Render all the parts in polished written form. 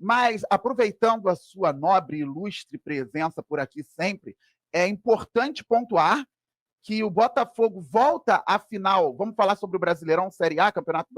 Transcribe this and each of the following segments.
Mas, aproveitando a sua nobre e ilustre presença por aqui sempre, é importante pontuar que o Botafogo volta à final. Vamos falar sobre o Brasileirão, Série A, campeonato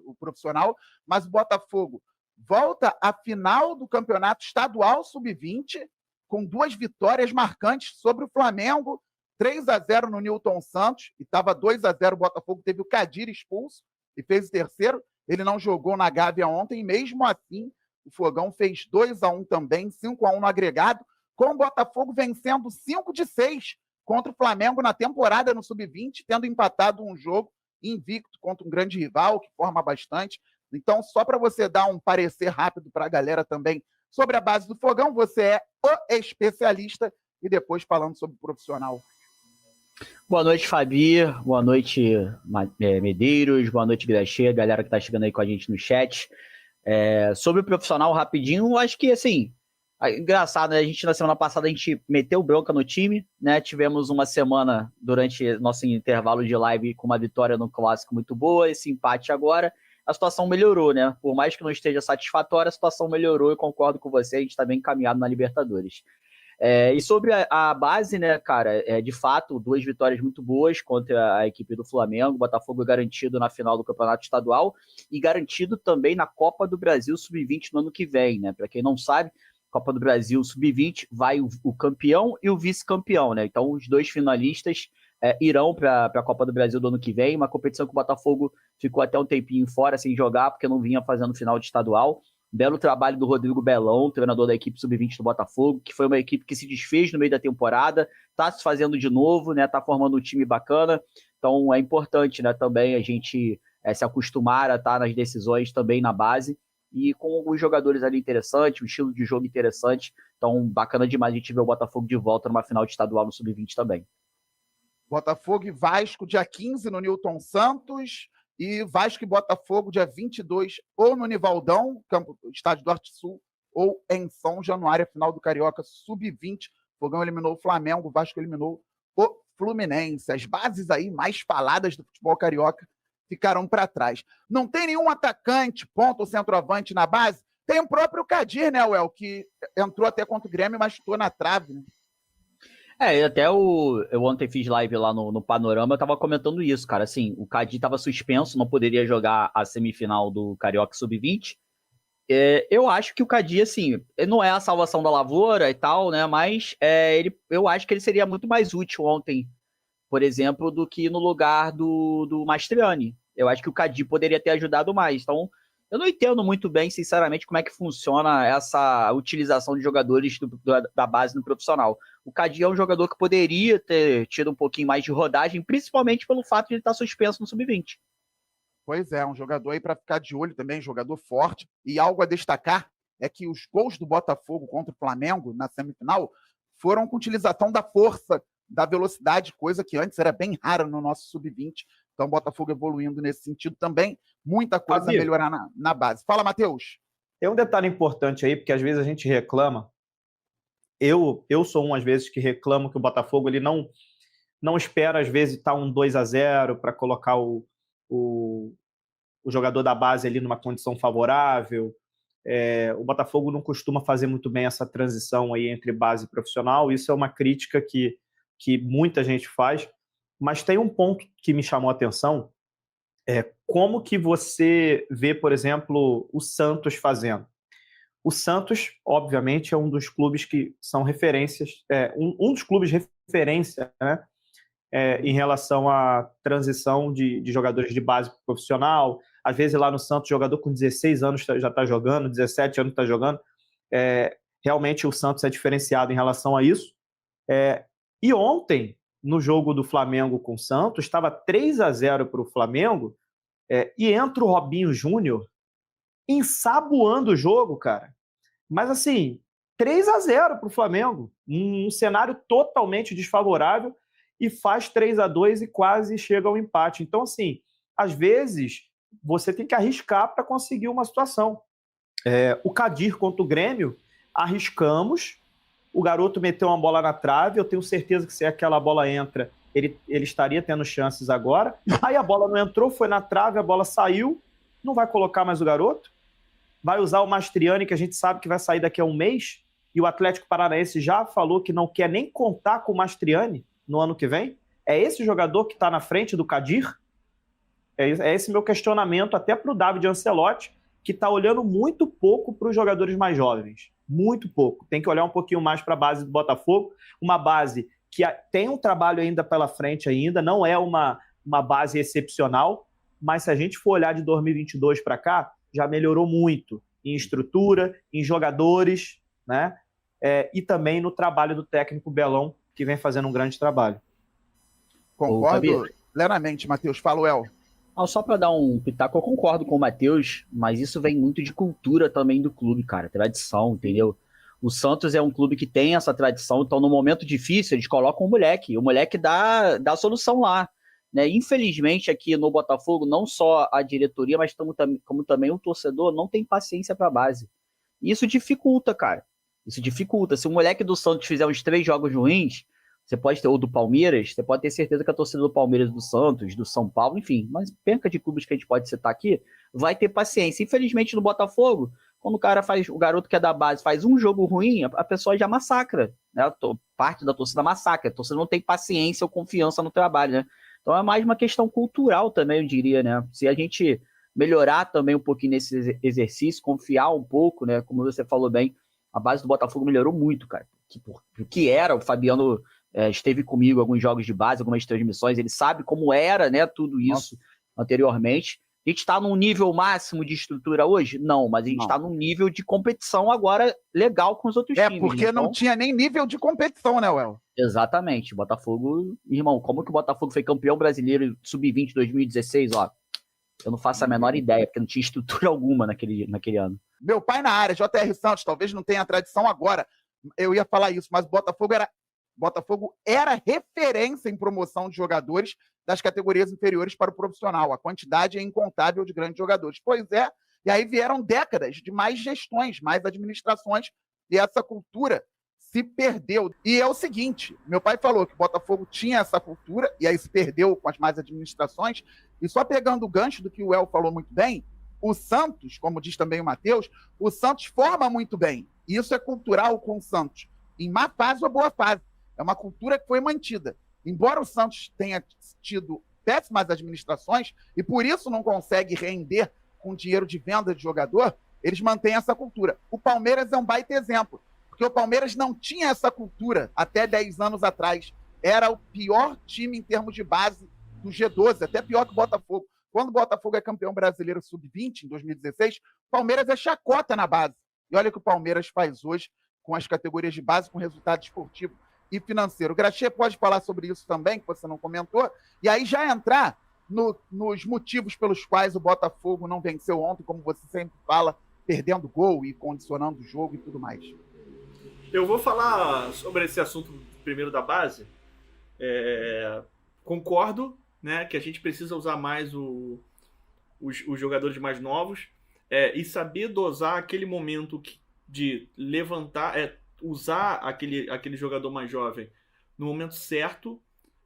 o profissional, mas o Botafogo volta à final do campeonato estadual sub-20 com 2 vitórias marcantes sobre o Flamengo, 3-0 no Newton Santos, e estava 2-0, o Botafogo teve o Kadir expulso e fez o terceiro. Ele não jogou na Gávea ontem, e mesmo assim o Fogão fez 2-1 também, 5-1 no agregado, com o Botafogo vencendo 5 de 6 contra o Flamengo na temporada no Sub-20, tendo empatado um jogo invicto contra um grande rival, que forma bastante. Então, só para você dar um parecer rápido para a galera também sobre a base do Fogão, você é o especialista, e depois falando sobre o profissional. Boa noite, Fabi. Boa noite, Medeiros. Boa noite, Graxê, galera que está chegando aí com a gente no chat. Sobre o profissional, rapidinho, acho que, assim, engraçado, né? A gente, na semana passada, a gente meteu bronca no time, né? Tivemos uma semana, durante nosso intervalo de live, com uma vitória no Clássico muito boa, esse empate agora, a situação melhorou, né? Por mais que não esteja satisfatória, a situação melhorou, e concordo com você, a gente está bem encaminhado na Libertadores. E sobre a base, né, cara, de fato, 2 vitórias muito boas contra a equipe do Flamengo, Botafogo garantido na final do Campeonato Estadual e garantido também na Copa do Brasil Sub-20 no ano que vem, né? Para quem não sabe, Copa do Brasil Sub-20 vai o campeão e o vice-campeão, né? Então, os 2 finalistas irão para a Copa do Brasil do ano que vem, uma competição que o Botafogo ficou até um tempinho fora sem jogar, porque não vinha fazendo final de estadual. Belo trabalho do Rodrigo Belão, treinador da equipe Sub-20 do Botafogo, que foi uma equipe que se desfez no meio da temporada, está se fazendo de novo, né? Tá formando um time bacana. Então, é importante, né, também a gente se acostumar a estar nas decisões também na base, e com alguns jogadores ali interessantes, um estilo de jogo interessante. Então, bacana demais a gente ver o Botafogo de volta numa final de estadual no Sub-20 também. Botafogo e Vasco, dia 15 no Newton Santos, e Vasco e Botafogo, dia 22, ou no Nivaldão, estádio do Arte Sul, ou em São Januário, final do Carioca Sub-20. O Fogão eliminou o Flamengo, o Vasco eliminou o Fluminense. As bases aí mais faladas do futebol carioca ficaram para trás. Não tem nenhum atacante, ponto ou centroavante na base? Tem o próprio Kadir, né, Well, que entrou até contra o Grêmio, mas ficou na trave, né? Até eu ontem fiz live lá no Panorama, eu tava comentando isso, cara, assim, o Kadir tava suspenso, não poderia jogar a semifinal do Carioca Sub-20. Eu acho que o Kadir, assim, não é a salvação da lavoura e tal, né, mas eu acho que ele seria muito mais útil ontem, por exemplo, do que no lugar do Mastriani. Eu acho que o Kadir poderia ter ajudado mais, então eu não entendo muito bem, sinceramente, como é que funciona essa utilização de jogadores da base no profissional. O Kadir é um jogador que poderia ter tido um pouquinho mais de rodagem, principalmente pelo fato de ele estar suspenso no Sub-20. Pois é, um jogador aí para ficar de olho também, jogador forte. E algo a destacar é que os gols do Botafogo contra o Flamengo na semifinal foram com utilização da força, da velocidade, coisa que antes era bem rara no nosso Sub-20. Então, o Botafogo evoluindo nesse sentido também. Muita coisa a melhorar na base. Fala, Matheus. Tem um detalhe importante aí, porque às vezes a gente reclama. Eu sou às vezes, que reclamo que o Botafogo ele não espera, às vezes, estar um 2-0 para colocar o jogador da base ali numa condição favorável. O Botafogo não costuma fazer muito bem essa transição aí entre base e profissional. Isso é uma crítica que muita gente faz. Mas tem um ponto que me chamou a atenção, como que você vê, por exemplo, o Santos fazendo. O Santos, obviamente, é um dos clubes que são referências, um dos clubes referência, né, em relação à transição de jogadores de base profissional. Às vezes lá no Santos, jogador com 16 anos já está jogando, 17 anos está jogando. Realmente o Santos é diferenciado em relação a isso. E ontem, no jogo do Flamengo com o Santos, estava 3-0 para o Flamengo, e entra o Robinho Júnior ensaboando o jogo, cara. Mas assim, 3-0 para o Flamengo, um cenário totalmente desfavorável, e faz 3-2 e quase chega ao empate. Então, assim, às vezes você tem que arriscar para conseguir uma situação. O Kadir contra o Grêmio, arriscamos, o garoto meteu uma bola na trave, eu tenho certeza que se aquela bola entra, ele estaria tendo chances agora. Aí a bola não entrou, foi na trave, a bola saiu, não vai colocar mais o garoto? vai usar o Mastriani, que a gente sabe que vai sair daqui a um mês, e o Atlético Paranaense já falou que não quer nem contar com o Mastriani no ano que vem? É esse jogador que está na frente do Kadir? É esse meu questionamento até para o David Ancelotti, que está olhando muito pouco para os jogadores mais jovens. Muito pouco. Tem que olhar um pouquinho mais para a base do Botafogo, uma base que tem um trabalho ainda pela frente ainda, não é uma base excepcional, mas se a gente for olhar de 2022 para cá, já melhorou muito em estrutura, em jogadores, né? E também no trabalho do técnico Belão, que vem fazendo um grande trabalho. Concordo plenamente, Matheus. Fala, El. Só para dar um pitaco, eu concordo com o Matheus, mas isso vem muito de cultura também do clube, cara, tradição, entendeu? O Santos é um clube que tem essa tradição, então no momento difícil eles colocam o moleque dá a solução lá, né? Infelizmente aqui no Botafogo, não só a diretoria, mas como também o torcedor não tem paciência para a base. E isso dificulta, cara, isso dificulta. Se o moleque do Santos fizer uns 3 jogos ruins, você pode ter, ou do Palmeiras, você pode ter certeza que a torcida do Palmeiras, do Santos, do São Paulo, enfim, mas penca de clubes que a gente pode citar aqui, vai ter paciência. Infelizmente no Botafogo, quando o garoto que é da base faz um jogo ruim, a pessoa já massacra, né? Parte da torcida massacra, a torcida não tem paciência ou confiança no trabalho, né? Então é mais uma questão cultural também, eu diria, né? Se a gente melhorar também um pouquinho nesse exercício, confiar um pouco, né? Como você falou bem, a base do Botafogo melhorou muito, cara. O que era, o Fabiano esteve comigo em alguns jogos de base, algumas transmissões, ele sabe como era, né, tudo isso anteriormente. A gente está num nível máximo de estrutura hoje? Não, mas a gente está num nível de competição agora legal com os outros times. Porque então, não tinha nem nível de competição, né, Well? Exatamente. Botafogo, irmão, como que o Botafogo foi campeão brasileiro sub-20 2016, ó? Eu não faço a menor ideia, porque não tinha estrutura alguma naquele ano. Meu pai na área, J.R. Santos, talvez não tenha tradição agora, eu ia falar isso, mas o Botafogo era referência em promoção de jogadores das categorias inferiores para o profissional. A quantidade é incontável de grandes jogadores. Pois é, e aí vieram décadas de mais gestões, mais administrações, e essa cultura se perdeu. E é o seguinte, meu pai falou que o Botafogo tinha essa cultura, e aí se perdeu com as más administrações, e só pegando o gancho do que o El falou muito bem, o Santos, como diz também o Matheus, o Santos forma muito bem. E isso é cultural com o Santos, em má fase ou boa fase. É uma cultura que foi mantida. Embora o Santos tenha tido péssimas administrações e por isso não consegue render com dinheiro de venda de jogador, eles mantêm essa cultura. O Palmeiras é um baita exemplo, porque o Palmeiras não tinha essa cultura até 10 anos atrás. Era o pior time em termos de base do G12, até pior que o Botafogo. Quando o Botafogo é campeão brasileiro sub-20, em 2016, o Palmeiras é chacota na base. E olha o que o Palmeiras faz hoje com as categorias de base, com resultado esportivo e financeiro. O Graxê pode falar sobre isso também, que você não comentou, e aí já entrar nos motivos pelos quais o Botafogo não venceu ontem, como você sempre fala, perdendo gol e condicionando o jogo e tudo mais. Eu vou falar sobre esse assunto primeiro da base. Concordo, né, que a gente precisa usar mais os jogadores mais novos e saber dosar aquele momento de levantar, usar aquele jogador mais jovem no momento certo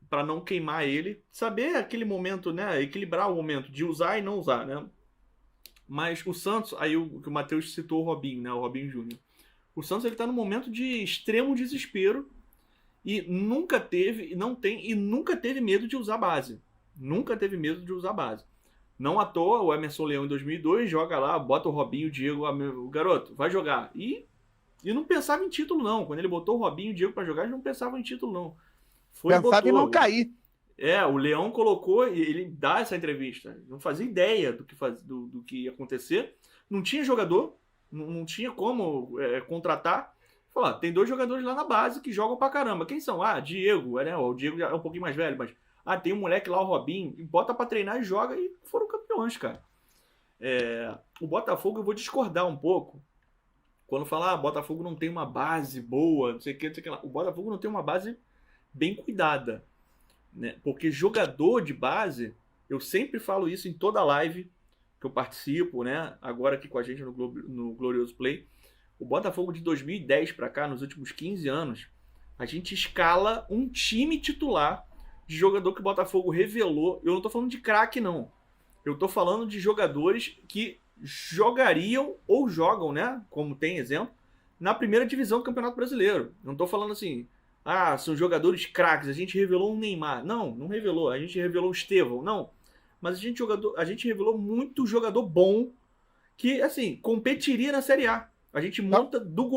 para não queimar ele, saber aquele momento, né, equilibrar o momento de usar e não usar, né? Mas o Santos, aí o que o Matheus citou, o Robinho, né, o Robinho Júnior. O Santos ele tá num momento de extremo desespero e nunca teve medo de usar base. Nunca teve medo de usar base. Não à toa, o Emerson Leão em 2002 joga lá, bota o Robinho, o Diego, o garoto, vai jogar. E não pensava em título, não. Quando ele botou o Robinho e o Diego pra jogar, ele não pensava em título, não. Pensava em não cair. O Leão colocou, e ele dá essa entrevista. Não fazia ideia do que ia acontecer. Não tinha jogador, não tinha como contratar. Falou, tem 2 jogadores lá na base que jogam pra caramba. Quem são? Diego. O Diego já é um pouquinho mais velho, mas... tem um moleque lá, o Robinho, bota pra treinar e joga, e foram campeões, cara. O Botafogo, eu vou discordar um pouco. Quando falar, Botafogo não tem uma base boa, não sei o que lá. O Botafogo não tem uma base bem cuidada, né? Porque jogador de base, eu sempre falo isso em toda live que eu participo, né? Agora aqui com a gente no Glorioso Play. O Botafogo de 2010 pra cá, nos últimos 15 anos, a gente escala um time titular de jogador que o Botafogo revelou. Eu não tô falando de craque, não. Eu tô falando de jogadores que jogariam ou jogam, né? Como tem exemplo, na primeira divisão do Campeonato Brasileiro. Não estou falando assim, são jogadores craques, a gente revelou um Neymar. Não revelou. A gente revelou o Estevão. Não. Mas a gente revelou muito jogador bom que, assim, competiria na Série A. A gente monta do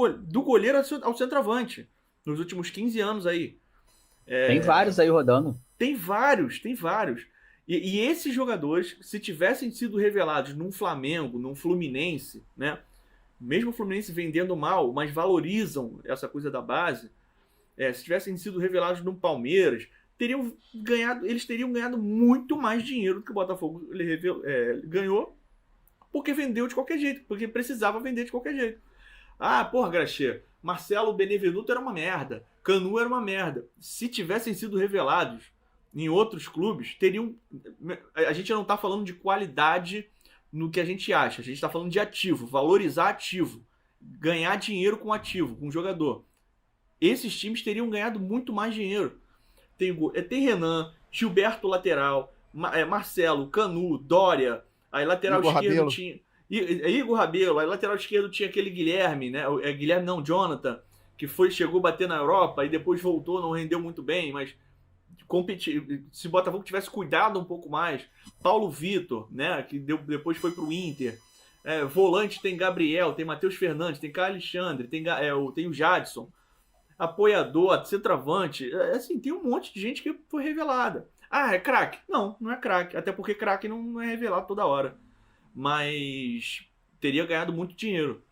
goleiro ao centroavante nos últimos 15 anos aí. Tem vários aí rodando. Tem vários. E esses jogadores, se tivessem sido revelados num Flamengo, num Fluminense, né? Mesmo o Fluminense vendendo mal, mas valorizam essa coisa da base, se tivessem sido revelados num Palmeiras, eles teriam ganhado muito mais dinheiro do que o Botafogo ganhou, porque vendeu de qualquer jeito, porque precisava vender de qualquer jeito. Porra, Graxê, Marcelo Benevenuto era uma merda, Canu era uma merda. Se tivessem sido revelados em outros clubes, a gente não tá falando de qualidade no que a gente acha, a gente tá falando de ativo, valorizar ativo, ganhar dinheiro com ativo, com jogador. Esses times teriam ganhado muito mais dinheiro. Tem Renan, Gilberto lateral, Marcelo, Canu, Dória, aí lateral Igor esquerdo Rabelo. tinha Igor Rabelo, aí lateral esquerdo tinha aquele Guilherme, né? Guilherme não, Jonathan, que chegou a bater na Europa e depois voltou, não rendeu muito bem, mas competir. Se o Botafogo tivesse cuidado um pouco mais, Paulo Vitor, né? Que depois foi pro Inter. Volante tem Gabriel, tem Matheus Fernandes, tem Caio Alexandre, tem o Jadson. Apoiador, centroavante, assim, tem um monte de gente que foi revelada. É craque? Não é craque, até porque craque não é revelado toda hora. Mas teria ganhado muito dinheiro.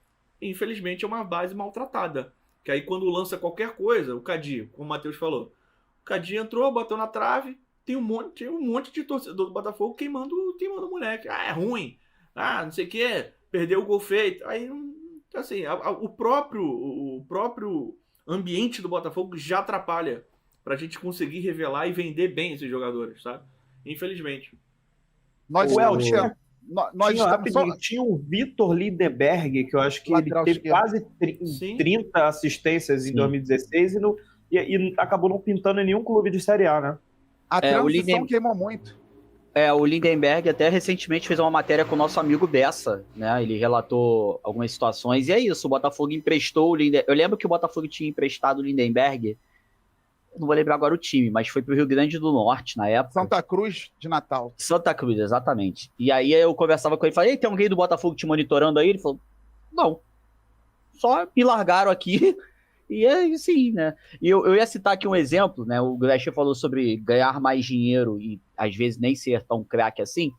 Infelizmente é uma base maltratada. Que aí quando lança qualquer coisa, o Cadi, como o Matheus falou, o Cadi entrou, bateu na trave, tem um monte de torcedor do Botafogo queimando o moleque. É ruim, não sei o que, perdeu o gol feito. Aí, assim, o próprio ambiente do Botafogo já atrapalha pra gente conseguir revelar e vender bem esses jogadores, sabe? Infelizmente. Nós tinha o Vitor Lindenberg, que eu acho que ele teve quase 30 assistências em 2016 e acabou não pintando em nenhum clube de Série A, né? A transição queimou muito. O Lindenberg até recentemente fez uma matéria com o nosso amigo Bessa, né? Ele relatou algumas situações, e é isso, o Botafogo emprestou o Lindenberg. Eu lembro que o Botafogo tinha emprestado o Lindenberg, não vou lembrar agora o time, mas foi pro Rio Grande do Norte na época. Santa Cruz de Natal. Santa Cruz, exatamente. E aí eu conversava com ele e falei, tem alguém do Botafogo te monitorando aí? Ele falou, não, só me largaram aqui. E é assim, né? E eu ia citar aqui um exemplo, né? O Grecher falou sobre ganhar mais dinheiro e às vezes nem ser tão craque assim.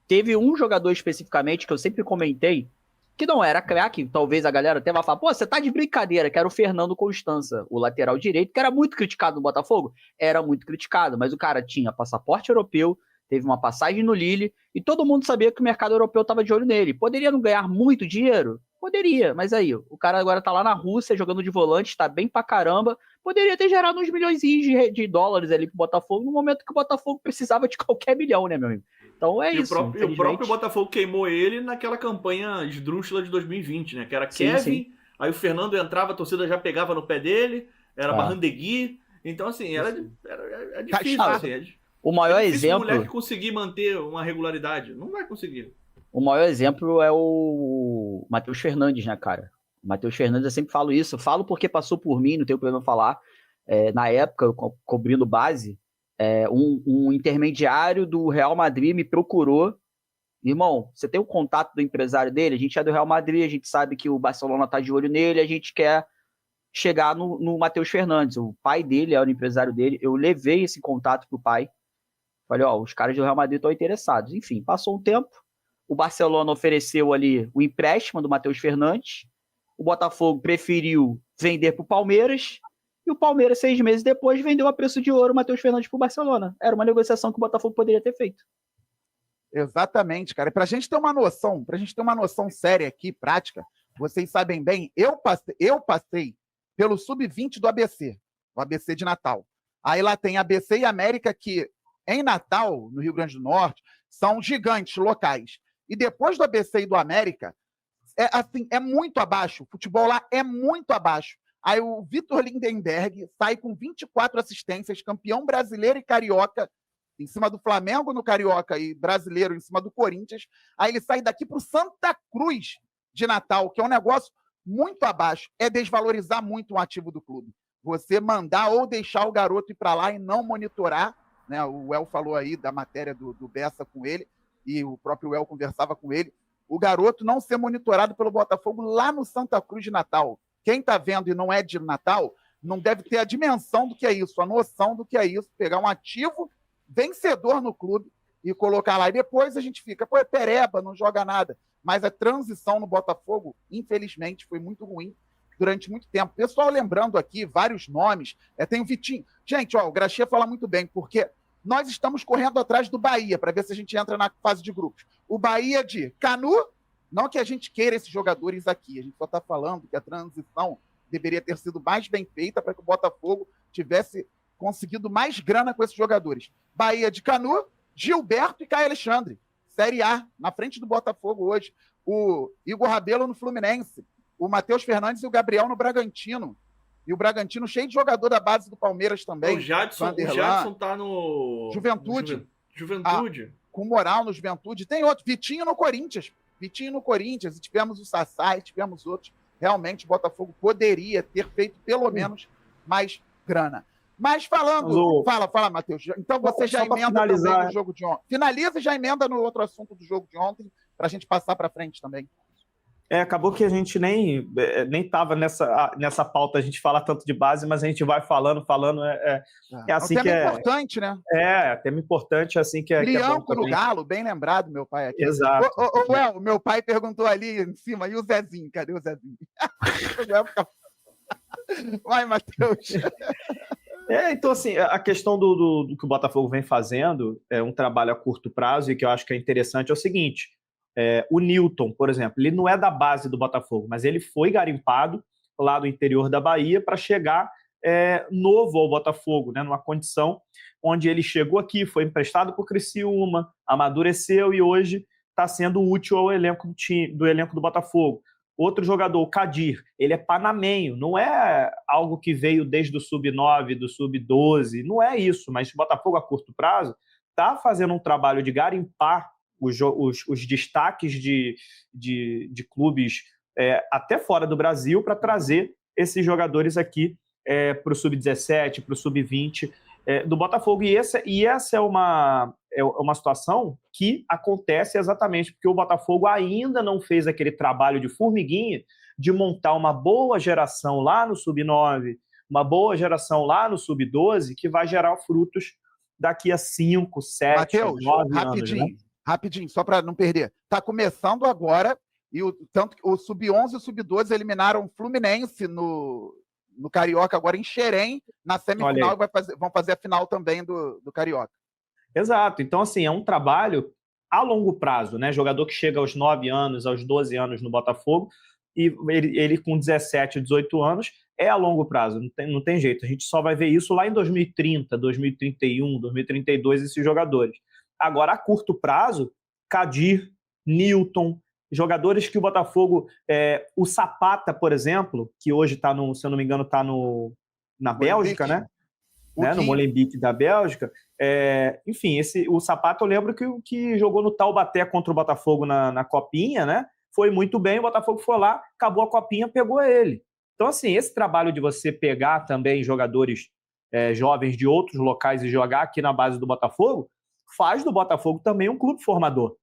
Teve um jogador especificamente que eu sempre comentei que não era craque, talvez a galera até vai falar, pô, você tá de brincadeira, que era o Fernando Constança, o lateral direito, que era muito criticado no Botafogo. Era muito criticado, mas o cara tinha passaporte europeu, teve uma passagem no Lille, e todo mundo sabia que o mercado europeu tava de olho nele. Poderia não ganhar muito dinheiro? Poderia, mas aí, o cara agora tá lá na Rússia, jogando de volante, tá bem pra caramba, poderia ter gerado uns milhões de dólares ali pro Botafogo, no momento que o Botafogo precisava de qualquer milhão, né, meu amigo? Então é isso. O próprio Botafogo queimou ele naquela campanha esdrúxula de 2020, né? Que era Kevin, sim. Aí o Fernando entrava, a torcida já pegava no pé dele, era Barrandegui. Então, assim, era difícil. Assim, o maior exemplo. O moleque conseguir manter uma regularidade. Não vai conseguir. O maior exemplo é o Matheus Fernandes, né, cara? O Matheus Fernandes, eu sempre falo isso. Eu falo porque passou por mim, não tenho problema falar. Na época, eu cobrindo base, um intermediário do Real Madrid me procurou. Irmão, você tem o contato do empresário dele? A gente é do Real Madrid, a gente sabe que o Barcelona tá de olho nele, a gente quer chegar no Matheus Fernandes. O pai dele era o empresário dele. Eu levei esse contato pro pai. Falei, os caras do Real Madrid estão interessados. Enfim, passou um tempo. O Barcelona ofereceu ali o empréstimo do Matheus Fernandes. O Botafogo preferiu vender para o Palmeiras. E o Palmeiras, 6 meses depois, vendeu a preço de ouro o Matheus Fernandes para o Barcelona. Era uma negociação que o Botafogo poderia ter feito. Exatamente, cara. E para a gente ter uma noção séria aqui, prática, vocês sabem bem, eu passei pelo Sub-20 do ABC, o ABC de Natal. Aí lá tem ABC e América, que em Natal, no Rio Grande do Norte, são gigantes locais. E depois do ABC e do América, é muito abaixo. O futebol lá é muito abaixo. Aí o Vitor Lindenberg sai com 24 assistências, campeão brasileiro e carioca, em cima do Flamengo no Carioca e Brasileiro em cima do Corinthians. Aí ele sai daqui para o Santa Cruz de Natal, que é um negócio muito abaixo. É desvalorizar muito o ativo do clube. Você mandar ou deixar o garoto ir para lá e não monitorar, né? O El falou aí da matéria do Bessa com ele, e o próprio El conversava com ele. O garoto não ser monitorado pelo Botafogo lá no Santa Cruz de Natal. Quem está vendo e não é de Natal, não deve ter a dimensão do que é isso, a noção do que é isso, pegar um ativo vencedor no clube e colocar lá. E depois a gente fica, pô, é pereba, não joga nada. Mas a transição no Botafogo, infelizmente, foi muito ruim durante muito tempo. Pessoal, lembrando aqui vários nomes, tem o Vitinho. Gente, ó, o Graxia fala muito bem, porque nós estamos correndo atrás do Bahia para ver se a gente entra na fase de grupos. O Bahia de Canu, não que a gente queira esses jogadores aqui, a gente só está falando que a transição deveria ter sido mais bem feita para que o Botafogo tivesse conseguido mais grana com esses jogadores. Bahia de Canu, Gilberto e Caio Alexandre. Série A, na frente do Botafogo hoje. O Igor Rabelo no Fluminense. O Matheus Fernandes e o Gabriel no Bragantino. E o Bragantino cheio de jogador da base do Palmeiras também. O Jadson tá no... Juventude. Juventude. Com moral no Juventude. Tem outro. Vitinho no Corinthians. E tivemos o Sassá e tivemos outros. Realmente, o Botafogo poderia ter feito pelo menos mais grana. Mas falando... Fala, Matheus. Então você já emenda também no jogo de ontem. Finaliza e já emenda no outro assunto do jogo de ontem, para a gente passar para frente também. Acabou que a gente nem estava nessa pauta, a gente fala tanto de base, mas a gente vai falando, é assim que é... importante, né? Tema importante, assim que é... Lianco no Galo, bem lembrado, meu pai aqui. Exato. O meu pai perguntou ali em cima, e o Zezinho? Cadê o Zezinho? Vai, Matheus. Então, assim, a questão do que o Botafogo vem fazendo é um trabalho a curto prazo e que eu acho que é interessante é o seguinte... o Newton, por exemplo, ele não é da base do Botafogo, mas ele foi garimpado lá do interior da Bahia para chegar novo ao Botafogo, né, numa condição onde ele chegou aqui, foi emprestado por Criciúma, amadureceu e hoje está sendo útil ao elenco do elenco do Botafogo. Outro jogador, o Kadir, ele é panamenho, não é algo que veio desde o Sub-9, do Sub-12, não é isso, mas o Botafogo a curto prazo está fazendo um trabalho de garimpar os destaques de clubes até fora do Brasil para trazer esses jogadores aqui para o Sub-17, para o Sub-20 do Botafogo. E essa é uma situação que acontece exatamente porque o Botafogo ainda não fez aquele trabalho de formiguinha de montar uma boa geração lá no Sub-9, uma boa geração lá no Sub-12, que vai gerar frutos daqui a 5, 7, Mateus, 9 anos. Né? Rapidinho, só para não perder. Está começando agora, e tanto que o Sub-11 e o Sub-12 eliminaram o Fluminense no Carioca, agora em Xerém, na semifinal, e vão fazer a final também do Carioca. Exato. Então, assim, é um trabalho a longo prazo, né? Jogador que chega aos 9 anos, aos 12 anos no Botafogo, e ele com 17, 18 anos, é a longo prazo, não tem jeito. A gente só vai ver isso lá em 2030, 2031, 2032, esses jogadores. Agora, a curto prazo, Kadir, Newton, jogadores que o Botafogo... o Zapata, por exemplo, que hoje está, se eu não me engano, está na Bélgica, né? No Molenbeek da Bélgica. Enfim, o Zapata eu lembro que jogou no Taubaté contra o Botafogo na Copinha, né? Foi muito bem, o Botafogo foi lá, acabou a Copinha, pegou ele. Então, assim, esse trabalho de você pegar também jogadores jovens de outros locais e jogar aqui na base do Botafogo, faz do Botafogo também um clube formador.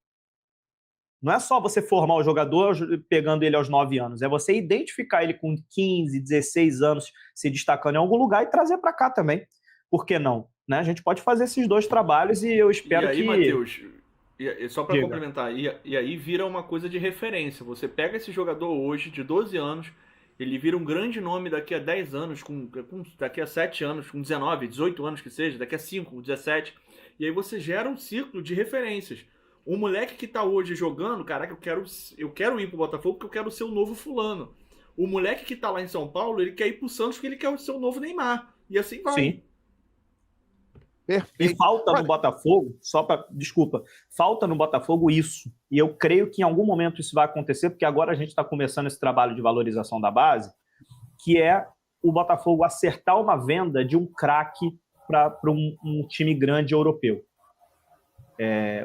Não é só você formar o jogador pegando ele aos 9 anos, é você identificar ele com 15, 16 anos, se destacando em algum lugar e trazer para cá também. Por que não? Né? A gente pode fazer esses dois trabalhos e eu espero que... E aí, Matheus, só para complementar, e aí vira uma coisa de referência. Você pega esse jogador hoje, de 12 anos, ele vira um grande nome daqui a 10 anos, daqui a 7 anos, com 19, 18 anos que seja, daqui a 5, 17... E aí você gera um ciclo de referências. O moleque que tá hoje jogando, caraca, eu quero ir pro Botafogo porque eu quero ser o novo fulano. O moleque que tá lá em São Paulo, ele quer ir pro Santos porque ele quer ser o novo Neymar. E assim vai. Sim. Perfeito. E falta no Botafogo, falta no Botafogo isso. E eu creio que em algum momento isso vai acontecer, porque agora a gente está começando esse trabalho de valorização da base, que é o Botafogo acertar uma venda de um craque para um time grande europeu.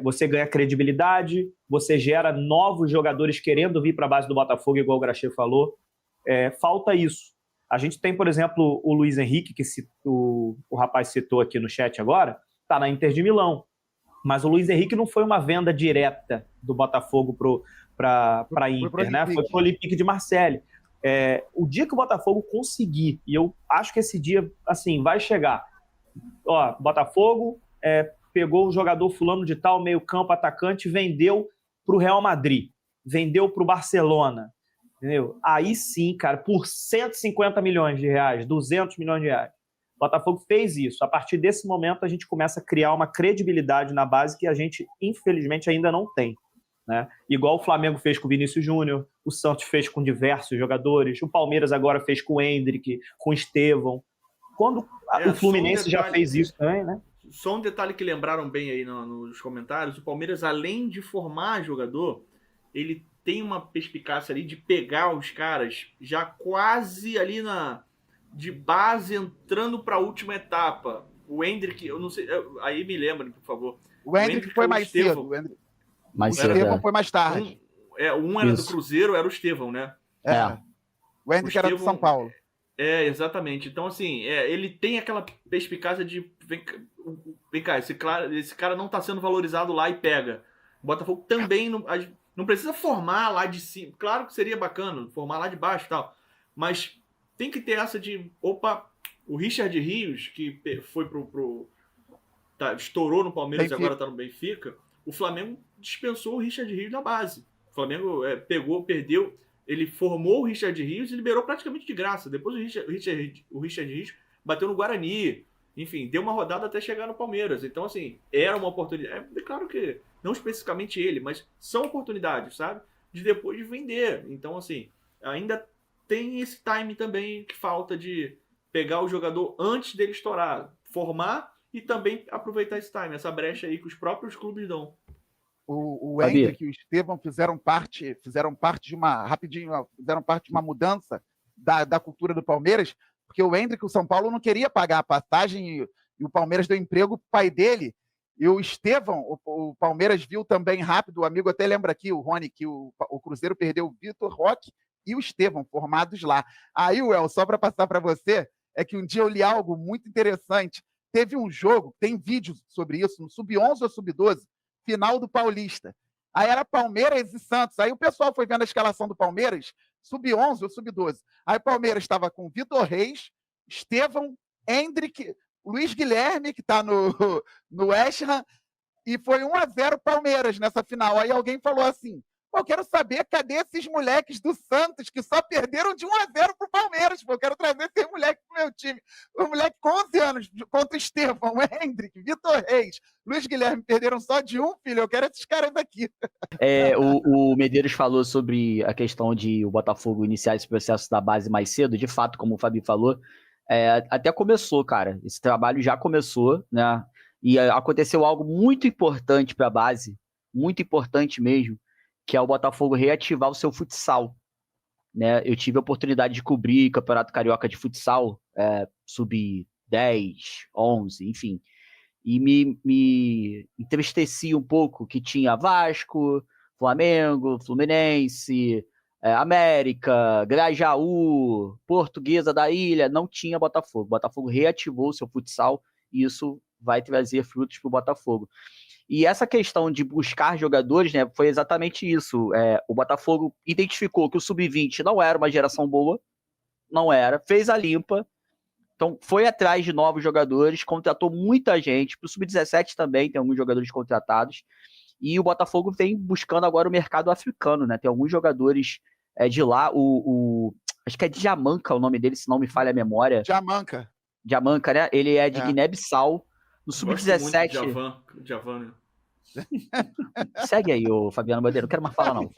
Você ganha credibilidade, você gera novos jogadores querendo vir para a base do Botafogo, igual o Graxê falou. Falta isso. A gente tem, por exemplo, o Luiz Henrique, que o rapaz citou aqui no chat agora, está na Inter de Milão. Mas o Luiz Henrique não foi uma venda direta do Botafogo para a Inter, né? Foi para o Olympique de Marseille. O dia que o Botafogo conseguir, e eu acho que esse dia assim, vai chegar, Botafogo pegou o jogador fulano de tal, meio campo, atacante, vendeu para o Real Madrid, vendeu para o Barcelona, entendeu? Aí sim, cara, por 150 milhões de reais, 200 milhões de reais, o Botafogo fez isso. A partir desse momento, a gente começa a criar uma credibilidade na base que a gente, infelizmente, ainda não tem, né? Igual o Flamengo fez com o Vinícius Júnior, o Santos fez com diversos jogadores, o Palmeiras agora fez com o Endrick, com o Estevão. Quando o Fluminense já fez isso também, né? Só um detalhe que lembraram bem aí nos comentários, o Palmeiras, além de formar jogador, ele tem uma perspicácia ali de pegar os caras já quase ali de base, entrando para a última etapa. O Endrick, eu não sei, aí me lembrem, por favor. O Endrick foi mais cedo. O Estevão foi mais tarde. Um era do Cruzeiro, era o Estevão, né? O Endrick era do São Paulo. Exatamente. Então, assim, ele tem aquela perspicácia de vem cá, esse cara não está sendo valorizado lá e pega. O Botafogo também não precisa formar lá de cima. Claro que seria bacana formar lá de baixo e tal, mas tem que ter essa de, o Richard Rios, que foi estourou no Palmeiras e agora está no Benfica, o Flamengo dispensou o Richard Rios da base. O Flamengo perdeu, ele formou o Richard Rios e liberou praticamente de graça. Depois o Richard Rios bateu no Guarani, enfim, deu uma rodada até chegar no Palmeiras. Então, assim, era uma oportunidade. É claro que não especificamente ele, mas são oportunidades, sabe? De depois de vender. Então, assim, ainda tem esse time também que falta de pegar o jogador antes dele estourar, formar e também aproveitar esse time, essa brecha aí que os próprios clubes dão. O Endrick e o Estevão fizeram parte de uma mudança da cultura do Palmeiras, porque o Endrick, o São Paulo, não queria pagar a passagem e o Palmeiras deu emprego para o pai dele. E o Estevão, o Palmeiras viu também rápido, o amigo até lembra aqui, o Rony, que o Cruzeiro perdeu o Vitor Roque e o Estevão, formados lá. Aí, Well, só para passar para você, é que um dia eu li algo muito interessante. Teve um jogo, tem vídeo sobre isso, no Sub-11 ou Sub-12, final do Paulista. Aí era Palmeiras e Santos. Aí o pessoal foi vendo a escalação do Palmeiras, Sub-11 ou Sub-12. Aí o Palmeiras estava com Vitor Reis, Estevão, Endrick, Luiz Guilherme, que está no West Ham, e foi 1-0 Palmeiras nessa final. Aí alguém falou assim, eu quero saber cadê esses moleques do Santos que só perderam de 1-0 pro Palmeiras. Eu quero trazer esses moleques pro meu time. O moleque com 11 anos contra o Estevão, Endrick, Vitor Reis, Luiz Guilherme perderam só de um, filho. Eu quero esses caras daqui. O Medeiros falou sobre a questão de o Botafogo iniciar esse processo da base mais cedo. De fato, como o Fabi falou, até começou, cara. Esse trabalho já começou, né? E aconteceu algo muito importante para a base, muito importante mesmo, que é o Botafogo reativar o seu futsal, né? Eu tive a oportunidade de cobrir Campeonato Carioca de Futsal, sub-10, 11, enfim, e me entristeci um pouco que tinha Vasco, Flamengo, Fluminense, América, Grajaú, Portuguesa da Ilha, não tinha Botafogo. O Botafogo reativou o seu futsal e isso vai trazer frutos para o Botafogo. E essa questão de buscar jogadores, né, foi exatamente isso. O Botafogo identificou que o Sub-20 não era uma geração boa, não era, fez a limpa, então foi atrás de novos jogadores, contratou muita gente, para o Sub-17 também tem alguns jogadores contratados, e o Botafogo vem buscando agora o mercado africano, né, tem alguns jogadores de lá, acho que é Djamanca o nome dele, se não me falha a memória. Djamanca, né, ele é de Guiné-Bissau. No Sub-17. Djavan, né? Segue aí, ô Fabiano Bandeira, não quero mais falar, não.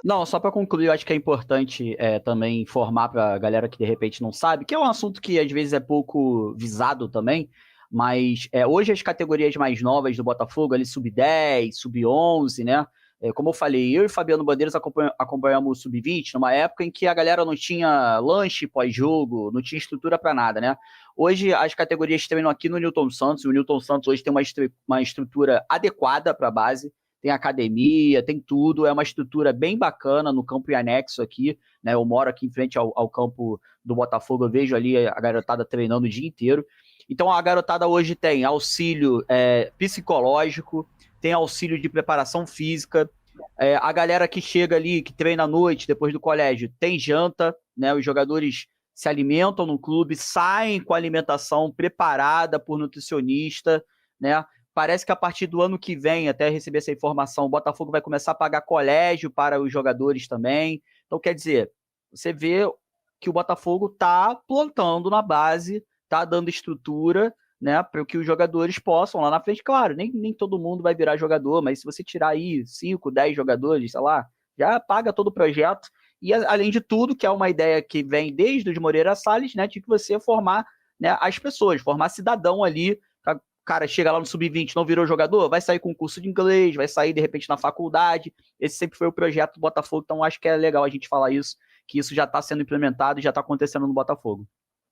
Não, só para concluir, eu acho que é importante também informar para a galera que de repente não sabe, que é um assunto que às vezes é pouco visado também, mas hoje as categorias mais novas do Botafogo, ali sub-10, sub-11, né? Como eu falei, eu e Fabiano Bandeiras acompanhamos o Sub-20 numa época em que a galera não tinha lanche pós-jogo, não tinha estrutura para nada, né? Hoje as categorias treinam aqui no Newton Santos, e o Newton Santos hoje tem uma estrutura adequada para a base, tem academia, tem tudo, é uma estrutura bem bacana no campo e anexo aqui, né? Eu moro aqui em frente ao campo do Botafogo, eu vejo ali a garotada treinando o dia inteiro. Então a garotada hoje tem auxílio psicológico, tem auxílio de preparação física, a galera que chega ali, que treina à noite, depois do colégio, tem janta, né? Os jogadores se alimentam no clube, saem com a alimentação preparada por nutricionista, né? Parece que a partir do ano que vem, até receber essa informação, o Botafogo vai começar a pagar colégio para os jogadores também. Então, quer dizer, você vê que o Botafogo está plantando na base, está dando estrutura, né, para que os jogadores possam lá na frente. Claro, nem todo mundo vai virar jogador, mas se você tirar aí 5, 10 jogadores, sei lá, já paga todo o projeto. E além de tudo, que é uma ideia que vem desde o de Moreira Salles, né, de que você formar, né, as pessoas, formar cidadão ali. O cara chega lá no Sub-20, não virou jogador, vai sair com um curso de inglês, vai sair de repente na faculdade. Esse sempre foi o projeto do Botafogo, então acho que é legal a gente falar isso, que isso já está sendo implementado e já está acontecendo no Botafogo.